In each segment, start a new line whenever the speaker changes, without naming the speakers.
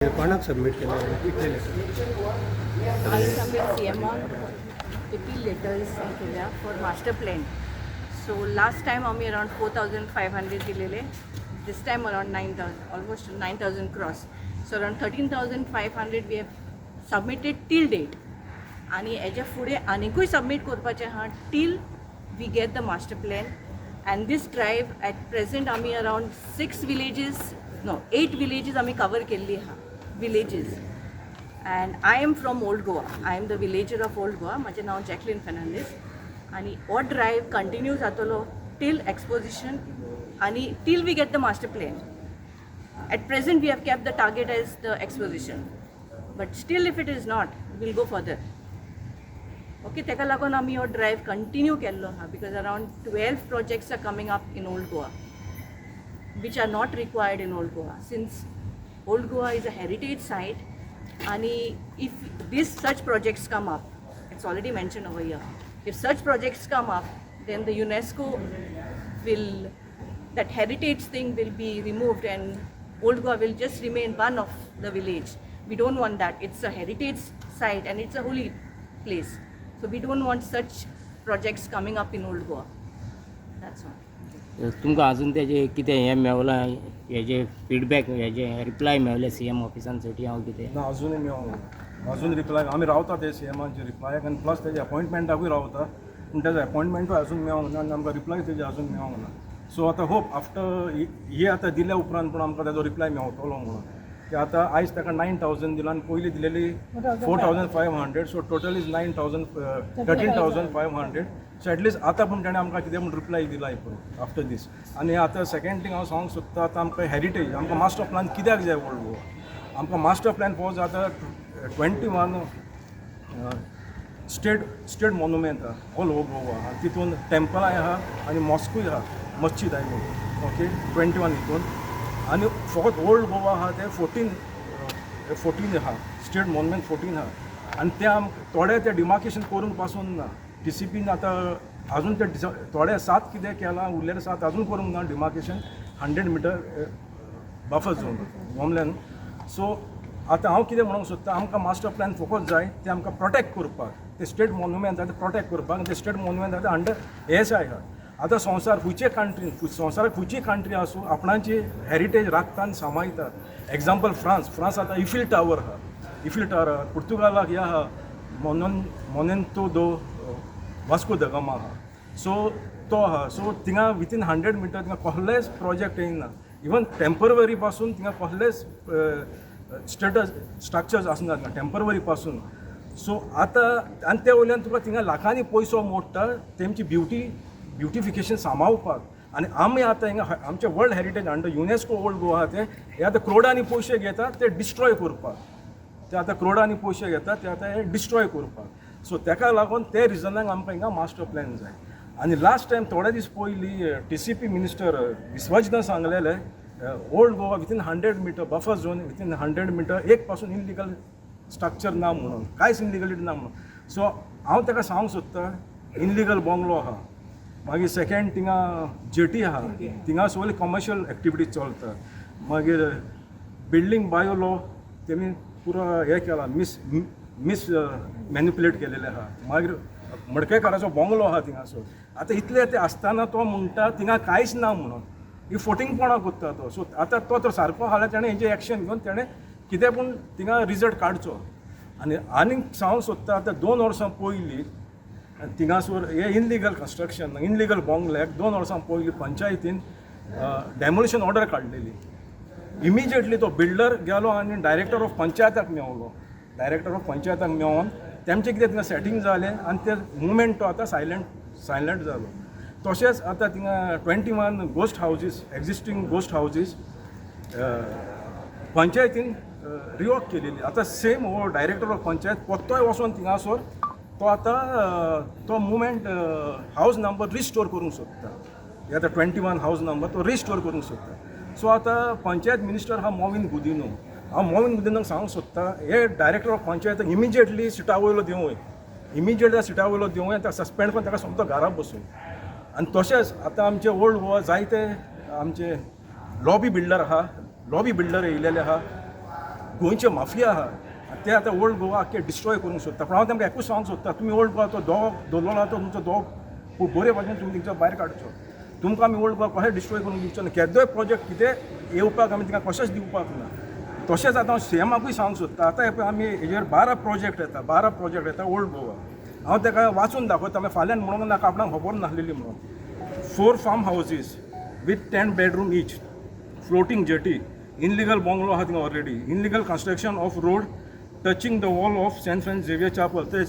कोणाक सबमिट केलं कितले
I submit CMR 80 letters केल्या for master plan. So last time आम्ही around 4,500 दिलेले. This time around 9,000, almost 9,000 cross. So around 13,500 we have submitted till date. आणि याच्या पुढे आनीकूय सबमिट करपाचें आहा till we get the master plan. And this drive at present आम्ही around 8 villages आम्ही cover केल्ली आहा. Villages. And I am from Old Goa. I am the villager of Old Goa. माझें नाव जॅकलिन फर्नांडीस. आणि हो ड्राइव कंटिन्यू जातलो till exposition आणि till we get the master plan. At present we have kept the target as the exposition. But still if it is not, we'll go further. Okay, तेका लागून आमी हो ड्राइव कंटिन्यू केल्लो आहा because around 12 projects are coming up in Old Goa which are not required in Old Goa since Old Goa is a heritage site. And if such projects come up, it's already mentioned over here, if such projects come up, then the UNESCO that heritage thing will be removed and Old Goa will just remain one of the village. We don't want that. It's a heritage site and it's a holy place. So we don't want such projects coming up in Old Goa. That's all.
तुमकां अजून तेजे कितें हें मेवलां हेजे feedback हेजे reply मेवले CM ऑफिसांसाठी हांव कितें
ना अजूनय मेळोंक अजून रिप्लाय आमी रावता ते सीएमाचे रिप्लायाक आनी प्लस तेजे अपॉयंटमेंटाकूय रावता पूण तेजो अपॉयंटमेंटूय अजून मेळोंक ना आनी आमकां रिप्लाय तेजे अजून मेळोंक ना. सो आतां होप आफ्टर हे आतां दिल्या उपरांत पूण आमकां तेजो रिप्लाय मेळटलो म्हणून की आतां आयज ताका 9,000 दिलां आनी पयलीं दिलेली 4,500. So total is 13,500. So at least आतां पूण ताणें आमकां कितें म्हूण रिप्लाय दिला पळय आफ्टर दीस. आनी आतां सेकेंड थींग हांव सांगूंक सोदतां आतां आमकां हेरिटेज आमकां मास्टर प्लॅन कित्याक जाय ओल्ड गोवा. आमकां मास्टर प्लॅन पळोवंक जाय आतां 21 स्टेट मॉन्युमेंट आहा ऑल ओवर गोवा आहा. तितून टेंपलाय आहा आनी मॉस्कूय आहा मस्जिद आय मीन. ओके 21 हितून आनी फकत ओल्ड गोवा आहा ते 14 आहा स्टेट मॉन्युमेंट 14 आहा. आनी ते थोडे ते डिमार्केशन करून पासून ना TCPन आतां अजून ते थोडे 7 कितें केलां उरलेले 7 अजून करूंक ना demarcation 100 metre buffer zone homeland. So आतां हांव कितें म्हणूंक सोदतां आमकां मास्टर प्लॅन फकत जाय ते आमकां प्रोटेक्ट करपाक ते स्टेट मॉन्युमेंट आहा ते प्रोटेक्ट करपाक. ते स्टेट मॉन्युमेंट आहा ते अंडर ASI आहा. आतां संवसार संवसाराक खंयची कंट्री आसूं आपणाची हेरिटेज राखता आनी सांबाळटा. एग्जाम्पल फ्रांस आतां इफिल टावर आहा पुर्तुगालाक हें आहा मोनेंतो दो वास्को द गामा आहा. सो तो आहा. सो थिंगा विथीन 100 मिटर थिंगा कसलेच प्रोजेक्ट येयना. इवन टेम्पररी पासून थिंगा कसलेच स्ट्रक्चर्स आसना थिंगा टेम्पररी पासून. सो आतां आनी ते वयल्यान तुका थिंगा लाखांनी पयसो मोडटा तेमची ब्युटिफिकेशन सांबाळपाक. आनी आमी आतां हिंगा आमचे world heritage under UNESCO old Goa ते हे आतां क्रोडांनी पयशे घेता ते डिस्ट्रॉय करपाक. ते आतां क्रोडांनी पयशे घेता ते आतां हे डिस्ट्रॉय करपाक. सो तेका लागून ते रिजनाक आमकां हिंगा मास्टर प्लॅन जाय. आनी लास्ट टायम थोडे दीस पयलीं TCP मिनिस्टर विश्वजितान सांगलेले old Goa within 100 metre buffer zone within 100 metre एक पासून इनलिगल स्ट्रक्चर ना म्हणून कांयच इनलिगलिटी ना म्हणून. सो हांव ताका सांगूंक सोदतां इनलिगल बंगलो आहा मागीर सेकेंड थिंगा जेटी आहा थिंगा सगळी कमर्शियल एक्टिविटीज चलता. मागीर बिल्डींग बायो लॉ तेमी पुरो हें केला मिस मॅन्युपुलेट केलेले आहा. मागीर मडकेकाराचो बंगलो आहा थिंगासो. आतां इतले ते आसतना तो म्हणटा थिंगा कांयच ना म्हणून ही फोटिंगपणां करता तो. सो आतां तो सारको आहा जाल्यार ताणें हेजें एक्शन घेवन ताणें कितें पूण थिंगा रिजल्ट काडचो. आनीक सांगूंक सोदता आतां 2 वर्सां पयलीं थिंगासोर हे इनलिगल कन्स्ट्रक्शन इनलिगल बंगल्याक 2 वर्सां पयलीं पंचायतीन डेमोलिशन ऑर्डर काडलेली. इमिजिएटली तो बिल्डर गेलो आनी डायरेक्टर ऑफ पंचायताक मेवलो. डायरेक्टर ऑफ पंचायताक मेळोन तेमचें कितें थिंगा सेटींग जालें आनी ते मुवमेंट तो आतां सायलंट जालो. तशेंच आतां थिंगा 21 गोस्ट हावजीस एक्जिस्टींग गोस्ट हावजीस पंचायतीन रिवॉक केलेली. आतां सेम हो डायरेक्टर ऑफ पंचायत परतोय वचोन थिंगासोर तो आतां तो मुवमेंट हावज नंबर रिस्टोर करूंक सोदता. हे आतां 21 हावज नंबर तो रिस्टोर करूंक सोदता. सो आतां पंचायत मिनिस्टर आहा मोविन गुदिनो. हांव मोविन गुदिनोक सांगूंक सोदतां हे डायरेक्टर ऑफ पंचायत इमिजिएटली सिटा वयलो दिवूं इमिजिएटली सिटा वयलो दिवूं ताका सस्पेंड करून ताका सोमतो घरा बसून. आनी तशेंच आतां आमचे ओल्ड गोवा जायते आमचे लॉबी बिल्डर येयलेले आहा गोंयचे माफिया आहा ते आतां ओल्ड गोवा आख्खे डिस्ट्रॉय करूंक सोदता. पूण हांव तांकां एकूच सांगूंक सोदता, तुमी ओल्ड गोवा तो दोग दवरलो तो तुमचो दोग खूब बरे भाशेन तुमी थिंगच्या भायर काडचो. तुमकां आमी ओल्ड गोवा कशें डिस्ट्रॉय करूंक दिवचो ना. केदोय प्रोजेक्ट कितें येवपाक आमी तिका कशेंच दिवपाक ना. तशेंच आतां हांव सीएमाकूय सांगूंक सोदता. आतां हे पळय आमी हेजेर 12 प्रोजेक्ट येता ओल्ड गोवा. हांव ताका वाचून दाखयता. मागीर फाल्यां म्हणूंक नाका आपणाक खबर नासलेली म्हणून. 4 farm houses with 10 bedroom each, floating jetty, illegal bungalow आहा थिंगा already, illegal construction of road touching the wall of saint Francis Xavier chapel. ते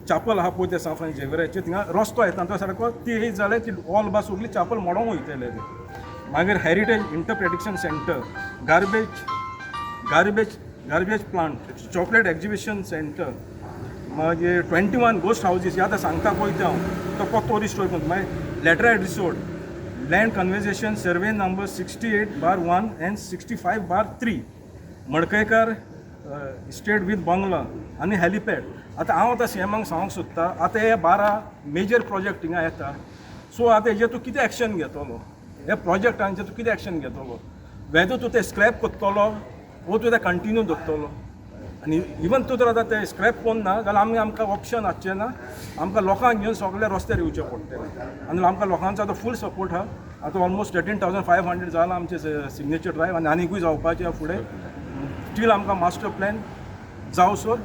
चॅपल आहा पळय ते सेंट फ्रांस झेवियराचे थिंगा रस्तो येता तो सारको ती ही जाल्यार ती वॉल बा सगळी चॅपल मोडोंक वयतले ते. मागीर heritage interpretation centre, garbage plant, chocolate exhibition centre, मागीर 21 गोस्ट हावजीस. आतां सांगता पळय ते हांव तो पत्तो रिस्टोर करता. मागीर laterite resort, land conversation survey number 68/1 and 65/3, Madkaikar estate with bungalow आनी हॅलिपॅड. आतां हांव आतां सीएमाक सांगूंक सोदता, आतां हे 12 मेजर प्रोजेक्ट हिंगा येता. सो आतां हेजेर तूं कितें एक्शन घेतलो? हे प्रोजेक्टांचेर तूं कितें एक्शन घेतलो? वेदर तूं ते स्क्रॅप करतलो वो तूं ते कंटिन्यू दवरतलो. आनी इवन तूं जर आतां ते स्क्रॅप कोन्ना जाल्यार आमकां ऑप्शन आसचें ना. आमकां लोकांक घेवन सगळे रस्त्यार येवचें पडटलें. आनी आमकां लोकांचो आतां फूल सपोर्ट आहा. आतां ऑलमोस्ट 13,500 जालां आमचे सिग्नेचर ड्रायव्ह आनी आनीकूय जावपाचें फुडें. स्टील आमकां मास्टर प्लॅन जावसर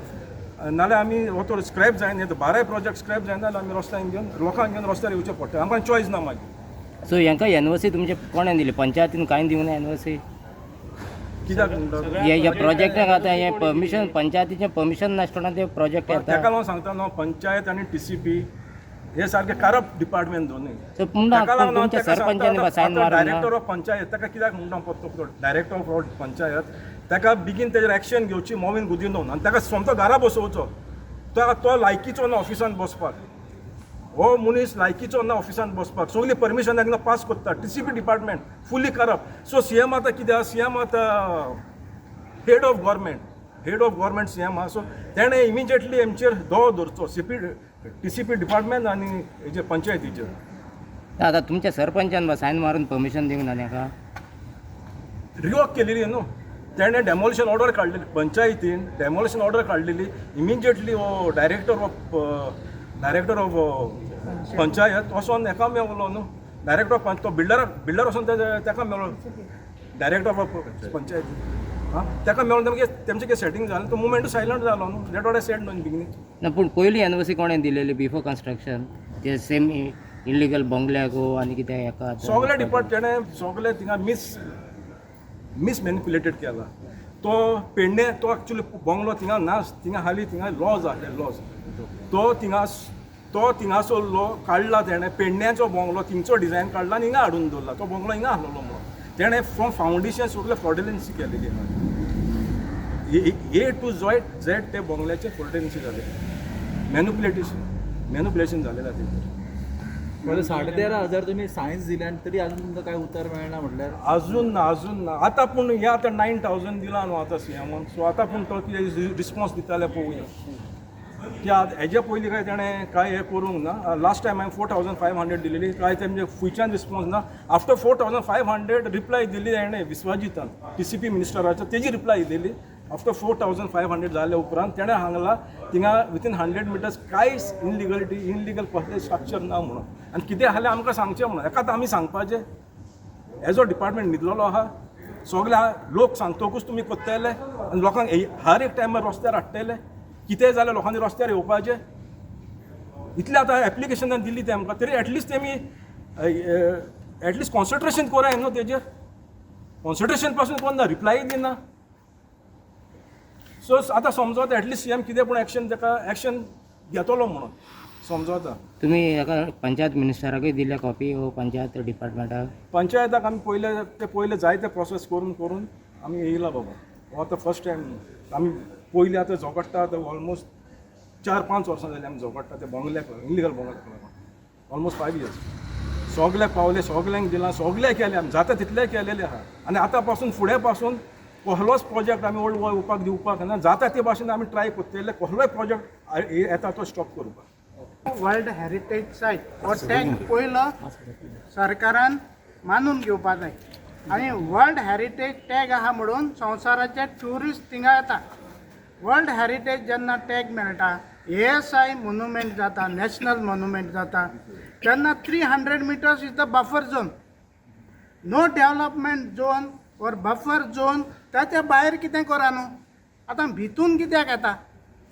नाल्यार आमी हो तो स्क्रॅप जायना. 12 प्रोजेक्ट स्क्रॅप जायना जाल्यार आमी रस्त्यान घेवन लोकांक घेवन रस्त्यार येवचें पडटा. आमकां चॉयस ना मागीर.
सो हांकां एनओसी तुमचे कोणें दिली? पंचायतीन कांय दिवं ना एनओसी?
कित्याक म्हणटा
ह्या प्रोजेक्टाक आतां हें परमिशन, पंचायतीचें परमिशन नासतना ते प्रोजेक्ट येता.
ताका लागून सांगता न्हू, पंचायत आनी TCP हे सारके करप्ट डिपार्टमेंट दोनूय.
सो तुमच्या सरपंचानी सायन मारून
डायरेक्टर ऑफ पंचायत ताका कित्याक म्हणटा पडतो डायरेक्टर ऑफ पंचायत ताका बेगीन तेजेर एक्शन घेवची मोवीन गुदीन दवरून आनी ताका सोमतो घरा बसोवचो. तो लायकीचो ना ऑफिसान बसपाक. हो मनीस लायकीचो ना ऑफिसान बसपाक. सगळी परमिशन ताका पास करता. TCP department fully corrupt. So CM आतां कितें आहा, सीएम आतां हेड ऑफ गव्हर्मेंट सीएम आहा. सो तेणें इमिजिएटली हेंचेर दो धरचो TCP डिपार्टमेंट आनी हेजे पंचायतीचेर.
आतां तुमच्या सरपंचान सायन मारून परमिशन दिवंक ना ताका?
रिवोक केलेली न्हू. तेणें डेमोलिशन ऑर्डर काडलेली पंचायतीन. डेमोलिशन ऑर्डर काडलेली इमिजिएटली हो डायरेक्टर ऑफ पंचायत वचोन हेका मेवलो न्हू. डायरेक्टर ऑफ तो बिल्डर वचोन ताका मेवलो डायरेक्टर ऑफ पंचायत. ताका मेळून तेमचें कितें सेटींग जालें तो मुवमेंट सायलंट जालो न्हू. दॅट वॉट आय सेड न्हू इन बिगिनींग.
ना पूण पयलीं एनओसी कोणें दिलेली बिफोर कन्स्ट्रक्शन? ते सेम इलिगल बंगल्याक आनी कितें हेका
सगळे तेणें सगळे थिंगा मिस मॅनिप्युलेटेड केला. तो पेडणे तो एक्चुली बंगलो थिंगा नास. थिंगा हालीं थिंगा लॉज आसले लॉज. तो थिंगासो लो काडला तेणें. पेडण्याचो बंगलो थिंगचो डिजायन काडला आनी हिंगा हाडून दवरला. तो बंगलो हिंगा आहलोलो म्हणून तेणें फ्रॉम फावंडेशन सगळे फ्रॉडुलन्सी केलेली आहा. A to Z ते बंगल्याचे फ्रॉडुलन्सी जाले. मॅनिप्युलेशन जालेलें तें.
म्हणजे 13,500 तुम्ही सायन्स दिले आणि तरी अजून तुमचं काय उत्तर मेळना म्हटल्यार?
अजून ना. आतां पूण हे आतां 9,000 दिला न्हू आतां सीएमान. सो आतां पूण तो कितें रिस्पॉन्स दिताले पळोवया. की हेजे पयलीं काय तेणें काय हे करूंक ना. लास्ट टायम हांवें 4,500 दिलेली. काय तेंचे फुयच्यान रिस्पॉन्स ना. आफ्टर 4,500 रिप्लाय दिली तेणें विश्वाजितान TCP मिनिस्टराचो. तेजी रिप्लाय दिली. आफ्टर 4,500 जाले उपरांत तेणें सांगला थिंगा विथीन 100 मिटर्स कांयच इनलिगल कसलें स्ट्रक्चर ना म्हणून. आनी कितें जालें आमकां सांगचें म्हणून. हेका आतां आमी सांगपाचें. हेजो डिपार्टमेंट न्हिदलेलो आहा. सगळे लोक सांगतकूच तुमी कोत्ताले आनी लोकांक हर एक टायमार रस्त्यार हाडटले. कितेंय जाल्यार लोकांनी रस्त्यार येवपाचें. इतलें आतां एप्लिकेशनां दिली ते आमकां. तरी एटलिस्ट तेमी एटलिस्ट कॉन्सन्ट्रेशन कोराय न्हू तेजेर. कॉन्सन्ट्रेशन पासून कोन्ना. रिप्लाय दिना. सो आतां समजता एटलिस्ट सीएम कितें पूण एक्शन घेतलो म्हणून समजता.
तुमी हेका पंचायत मिनिस्टराकूय दिल्या कॉपी हो पंचायत डिपार्टमेंटाक?
पंचायताक आमी पयले जायते प्रोसेस करून आमी येयला बाबा. हो आतां फर्स्ट टायम. आमी पयलीं आतां झगडटा आतां ऑलमोस्ट 4-5 वर्सां जालीं आमी झगडटा ते बंगल्याक इनलिगल बंगल्याक लागून. Almost 5 years. सगळ्याक पावले, सगळ्यांक दिलां, सगळें केलें आमी. जाता तितलें केलेलें आहा. आनी आतां पासून फुडें पासून कसलोच प्रोजेक्ट आमी ओल्ड गोवा येवपाक दिवपाक ना. जाता ते भाशेन आमी ट्राय करतले. कसलोय प्रोजेक्ट येता तो स्टॉप करपाक.
वर्ल्ड हेरिटेज सायट हो टॅग पयलो सरकारान मानून घेवपा जाय. आणि वर्ल्ड हेरिटेज टॅग आहा म्हणून संवसाराचे ट्युरिस्ट थिंगा येता. वर्ल्ड हेरिटेज जेन्ना टॅग मेळटा, ASI मोन्युमेंट जाता, नॅशनल मोन्युमेंट जाता, तेन्ना 300 metres is the buffer zone. No development zone और बफर झोन त्याच्या भायर कितें करा न्हू. आतां भितून कित्याक येता,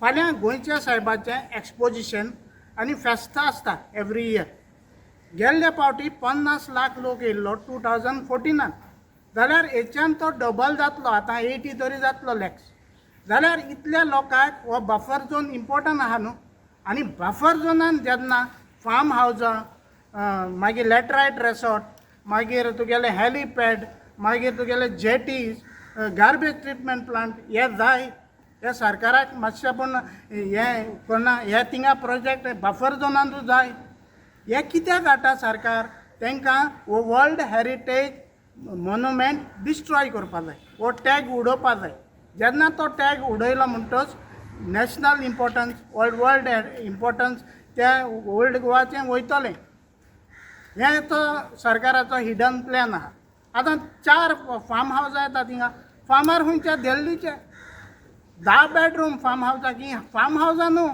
फाल्यां गोंयच्या साहेबाचें एक्सपोजिशन आनी फेस्तां आसता एवरी इयर. गेल्ल्या फावटी 50 लाख लोक येयल्लो 2014. जाल्यार हेच्यान तो डबल जातलो, आतां 80 तरी जातलो लॅक्स. जाल्यार इतल्या लोकांक हो बफर झोन इम्पॉर्टंट आहा न्हू. आनी बफर झोनान जेन्ना फार्म हावजां, मागीर लॅटरायट रेसॉर्ट, मागीर तुगेले हॅलिपॅड, मागीर तुगेले जेटीज, गार्बेज ट्रिटमेंट प्लांट हे जाय. हे सरकाराक मातशें पूण हे कोणा हे थिंगा प्रोजेक्ट बफर झोनांतूच जाय. हे कित्याक हाडटा सरकार? तांकां हो वर्ल्ड हेरिटेज मोन्युमेंट डिस्ट्रॉय करपा जाय, हो टॅग उडोवपा जाय. जेन्ना तो टॅग उडयलो म्हणटच नॅशनल इम्पॉर्टन्स, वर्ल्ड इम्पॉर्टन्स त्या ओल्ड गोवाचें वयतलें. हे तो सरकाराचो हिडन प्लॅन आहा. आतां 4 फार्म हावजां येता थिंगा. फार्मार खंयच्या दिल्लीचे 10 बेडरूम फार्म हावजां की फार्म हावजां न्हू.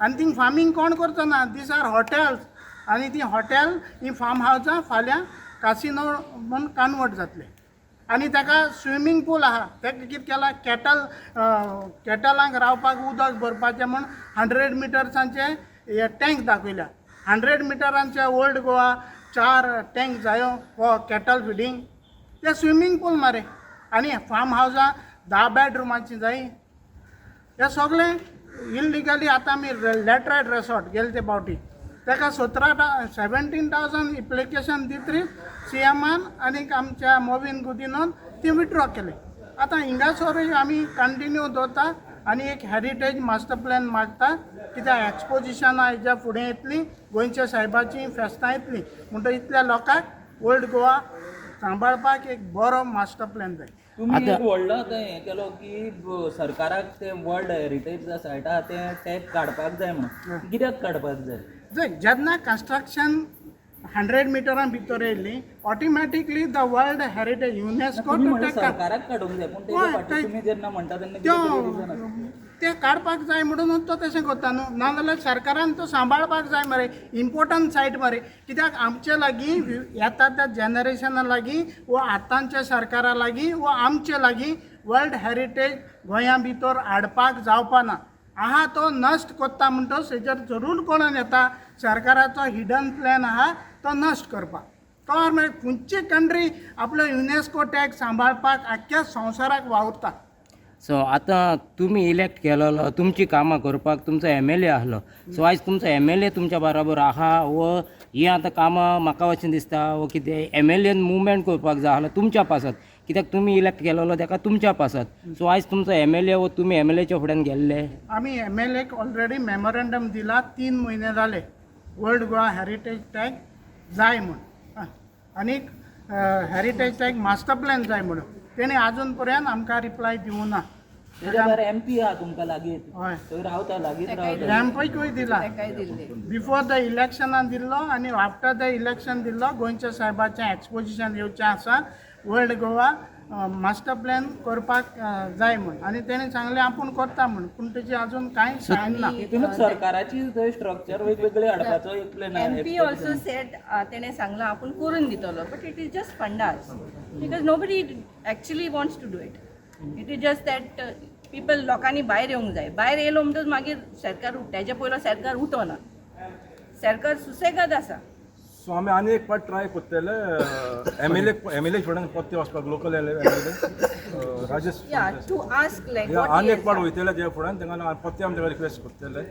आनी थिंग फार्मींग कोण करचो ना. These are hotels. आनी ती हॉटेल ही फार्म हावजां फाल्यां कासिनो म्हूण कन्वर्ट जातले. आनी ताका स्विमींग पूल आहा. ताका कितें केलां, कॅटलांक रावपाक उदक भरपाचें म्हूण 100 मिटर्सांचे हे टँक दाखयल्या. 100 मिटरांचे ओल्ड गोवा 4 टँक जायो हो कॅटल फिडींग. ते स्विमींग पूल मरे. आनी फार्म हावजां 10 बेडरुमांची जायी. हे सगळें इल्लिगली. आतां आमी लॅटरायट रेसॉर्ट गेले ते फावटी ताका 17,000 एप्लिकेशन दितरी CMन आनीक आमच्या मोवीन गुदिनून ती विथड्रॉ केले. आतां हिंगासरूय आमी कंटिन्यू दवरता आनी एक हेरिटेज मास्टर प्लॅन मागता. कित्याक एक्सपोजिशनां हेज्या फुडें येतलीं, गोंयच्या साहेबाची फेस्तां येतलीं म्हणटकीर इतल्या लोकांक ओल्ड गोवा सांबाळपाक एक बरो मास्टर प्लॅन जाय.
तुम्ही एक व्हडलो आतां हें केलो की सरकाराक ते वर्ल्ड हेरिटेज सायट आहा ते टॅग काडपाक जाय म्हणून. कित्याक काडपाक जाय?
जेन्ना कन्स्ट्रक्शन 100 मिटरां भितर येयल्ली automatically the world heritage UNESCO
सरकाराक काडूंक जाय. पूण तेच्या फाटीं तुम्ही जेन्ना म्हणटा तेन्ना कितें रिजन आसा?
ते काडपाक जाय म्हणून तो तशें करता न्हू. नाजाल्यार सरकारान तो सांबाळपाक जाय मरे. इम्पॉर्टंट सायट मरे. कित्याक आमचे लागीं येता त्या जेनरेशना लागीं वो आतांच्या सरकारा लागीं वो आमचे लागीं वर्ल्ड हेरिटेज गोंया भितर हाडपाक जावपा ना. आहा तो नश्ट कोत्ता म्हणटच हेजेर जरूर कोण येता. सरकाराचो हिडन प्लॅन आहा तो नश्ट करपाक. तो मागीर खंयची कंट्री आपलो युनेस्को टॅग सांबाळपाक आख्ख्या संवसाराक वावुरता.
सो आतां तुमी इलेक्ट केलेलो, तुमची कामां करपाक तुमचो MLA आहलो. सो आयज तुमचो MLA तुमच्या बराबर आहा व ही आतां कामां म्हाका अशें दिसता व कितें MLAन मुवमेंट करपाक जाय आहलो तुमच्या पासत. कित्याक तुमी इलेक्ट केलेलो ताका तुमच्या पासत. सो आयज तुमचो MLA व तुमी MLAच्या फुड्यान गेल्ले.
आमी MLAक ऑलरेडी मेमोरेंडम दिला. 3 म्हयने जाले वर्ल्ड गोवा हेरिटेज टॅग जाय म्हूण. आनीक हेरिटेज टॅग मास्टर प्लॅन जाय म्हणून तेणी आजून पर्यंत आमकां रिप्लाय दिवं ना.
तेच्या भायर MP आहा तुमकां लागीं,
हय
थंय रावता, लागींच रावता.
रॅम्पयकूय दिला.
काय दिल्ले
बिफोर द इलेक्शनान दिल्लो आनी आफ्टर द इलेक्शन दिल्लो. गोंयच्या साहेबाचें एक्सपोजिशन येवचें आसा. वर्ल्ड गोवा मास्टर प्लॅन करपाक जाय म्हूण. आनी तेणी सांगलें आपूण करता म्हूण. पूण तेची आजून कांय सायन ना.
तितूनच सरकाराची थंय स्ट्रक्चर वेगवेगळे हाडपाचो एक प्लॅन आहा.
MP ऑल्सो सेड तेणें सांगलां आपूण करून दितलो. But it is just fundas because nobody actually wants to do it. It is just that people लोकांनी भायर येवंक जाय. भायर येयलो म्हणटच मागीर सरकार तेच्या पयलो सरकार उठोना. सरकार सुसेगाद आसा.
सो आमी आनी एक पाट ट्राय करतले MLA फुड्यान पत्ते वचपाक local MLA Rajesh
to ask लायक
आनी एक पाट वयतले त्या फुड्यान तेंगा पत्ते आमी तेका रिक्वेस्ट करतले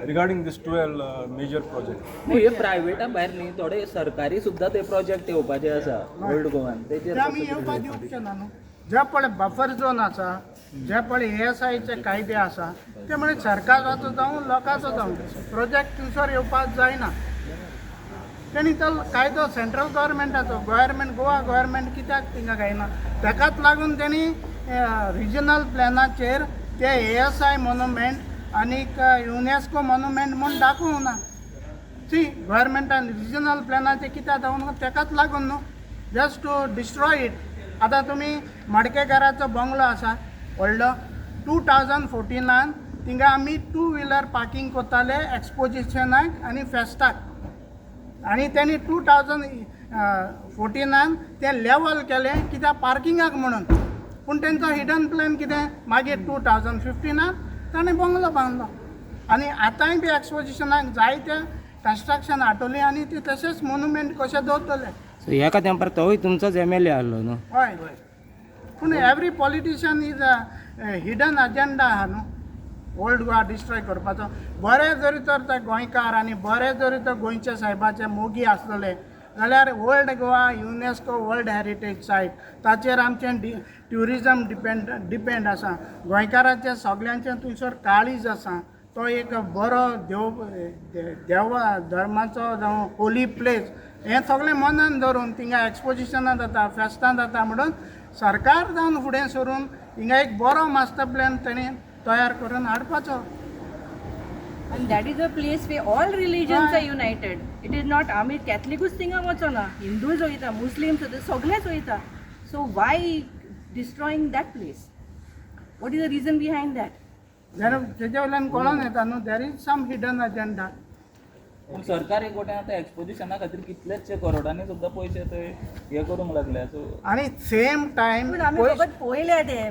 रिगार्डींग दीस 12 मेजर प्रोजेक्ट.
हे प्रायवेटा भायर न्ही थोडे सरकारी सुद्दां ते प्रोजेक्ट येवपाचे आसा ओल्ड गोवान.
ते आमी येवपाक दिवचे ना न्हू. जे पळय बफर झोन आसा, जे पळय ASIचे कायदे आसा ते म्हणजे सरकाराचो जावं लोकांचो जावं प्रोजेक्ट थंयसर येवपाक जायना. तेणी तो कायदो सेंट्रल गव्हर्मेंटाचो गोवा गव्हर्मेंट कित्याक थिंगा गायना. ताकाच लागून तेणी रिजनल प्लॅनाचेर ते ASI मोन्युमेंट आनीक युनेस्को मोन्युमेंट म्हूण दाखोवंक ना. सी गव्हर्मेंटान रिजनल प्लॅनाचेर कित्याक दाखोवंक ताकाच लागून न्हू. Just to destroy it. आतां तुमी मडकेकाराचो बंगलो आसा व्हडलो, 2014 थिंगा आमी 2 व्हिलर पार्किंग करताले एक्सपोजिशनाक आनी फेस्ताक, आनी तेणी 2014 तें लेवल केलें कित्याक पार्किंगाक म्हणून. पूण तेंचो हिडन प्लॅन कितें, मागीर 2015 ताणें बंगलो बांदलो. आनी आतांय बी एक्सपोजिशनाक जायते कन्स्ट्रक्शन हाडटलीं आनी ती तशेंच मोन्युमेंट कशें दवरतले.
सो ह्या तेंपार तोय तुमचोच MLA आहलो न्हू.
हय, पूण every politician is a hidden agenda आहा न्हू ओल्ड गोवा डिस्ट्रॉय करपाचो. बरें जरी तर ते गोंयकार आनी बरें जरी तर गोंयचे साहेबाचे मोगी आसलेले जाल्यार old Goa UNESCO world heritage site ताचेर आमचें ट्युरिजम डिपेंड आसा. गोंयकाराचे सगळ्यांचें थंयसर काळीज आसा. तो एक बरो देव धर्माचो जावं होली प्लेस हें सगळें मनान धरून थिंगा एक्सपोजिशनां जाता, फेस्तां जाता म्हणून सरकार जावन फुडें सरून हिंगा एक बरो मास्टर प्लॅन तेणी तयार करून हाडपाचो.
And that is a place where all religions are united. It is not आमी कॅथलिकूच थिंगा वचना, हिंदूज वयता, मुस्लिम्स वयता, सगळेच वयता. So why destroying that place? What is the reason behind that?
तेजे वयल्यान कळोन येता न्हू there is some hidden agenda.
पूण सरकार एक वटेन आतां एक्सपोजिशना खातीर कितलेशे करोडांनी सुद्दां पयशे थंय हे करूंक लागल्या. सो
आनी सेम टायम
पण आमी फकत पळयल्या ते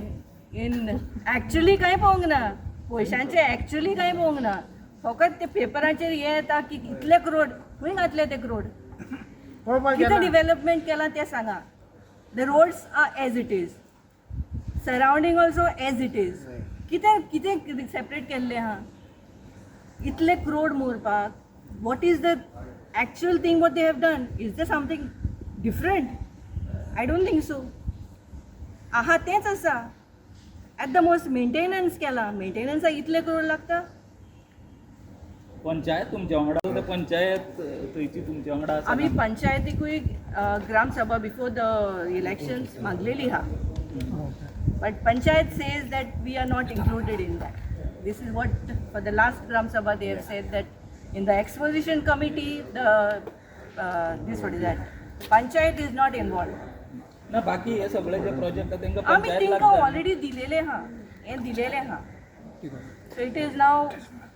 इन एक्चुअली कांय पळोवंक ना, पयशांचे एक्चुअली कांय पळोवंक ना. फकत ते पेपराचेर हे येता की इतले करोड खंय घातले ते करोड,
पळोवपाक
कितें
गेल्यार
डिवेलपमेंट केलां तें सांगा. The roads are as it is, surrounding also as it is. कितें कितें सेपरेट केल्लें आहा इतले करोड मोरपाक? What is the actual thing what they have done? Is the something different? I don't think so. आहा तेंच आसा. ॲट द मोस्ट मेंटेनन्स केला, मेंटेनन्साक इतले करोड लागता.
पंचायत तुमच्या वांगडा, तर पंचायत थंयची तुमच्या वांगडा आसा?
आमी पंचायतीकूय ग्रामसभा बिफोर द इलेक्शन्स मागलेली हा, but panchayat says that we are not included in that. This is what for the last gram sabha they have said that in the exposition committee this what is that panchayat is not involved.
ना बाकी हे सगळे जे project तांकां
आमी
पंचायत
तांकां
लागता.
Already दिलेले हा, हें दिलेलें हा. सो इट इज नाव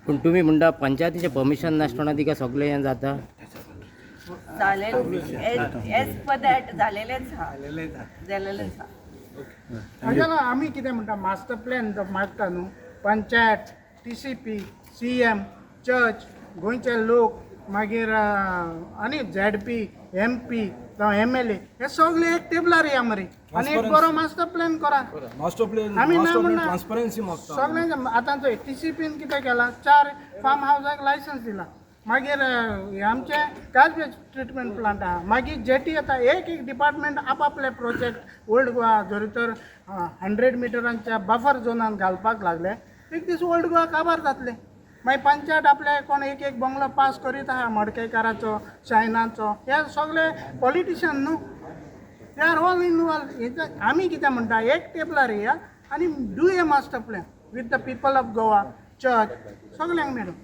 पूण तुमी म्हणटा पंचायतीचें परमिशन नासतना तिका सगळें हें जाता.
एज पर दॅट जालेलेंच हा.
जाल्यार आमी कितें म्हणटा मास्टर प्लॅन जो मागता न्हू, पंचायत, TCP, CM, चर्च, गोंयचे लोक, मागीर आनी ZP, MP जावं MLA हे सगळे एक टेबलार या मरे आनी एक बरो मास्टर प्लॅन करा.
मास्टर प्लॅन
आमी ना म्हणना
ट्रान्सपरन्सी मागता.
सगळ्यांचे आतां TCPन कितें केलां, 4 फार्म हावजाक लायसन्स दिला. मागीर आमचे गार्बेज ट्रिटमेंट प्लांट आहा, मागीर जेटी येता. एक डिपार्टमेंट आपआपले प्रोजेक्ट ओल्ड गोवा जरी तर 100 मिटरांच्या बफर झोनान घालपाक लागले, एक दीस ओल्ड गोवा काबार जातले. मागीर पंचायत आपले कोण एक बंगलो पास करीत आहा, मडकयकाराचो, शायनाचो, हे सगळे पॉलिटिशियन न्हू, दे आर ऑल इनवॉल्व. आमी कितें म्हणटा एक टेबलार या आनी do a master plan with the people of Goa, church, सगळ्यांक मेळून.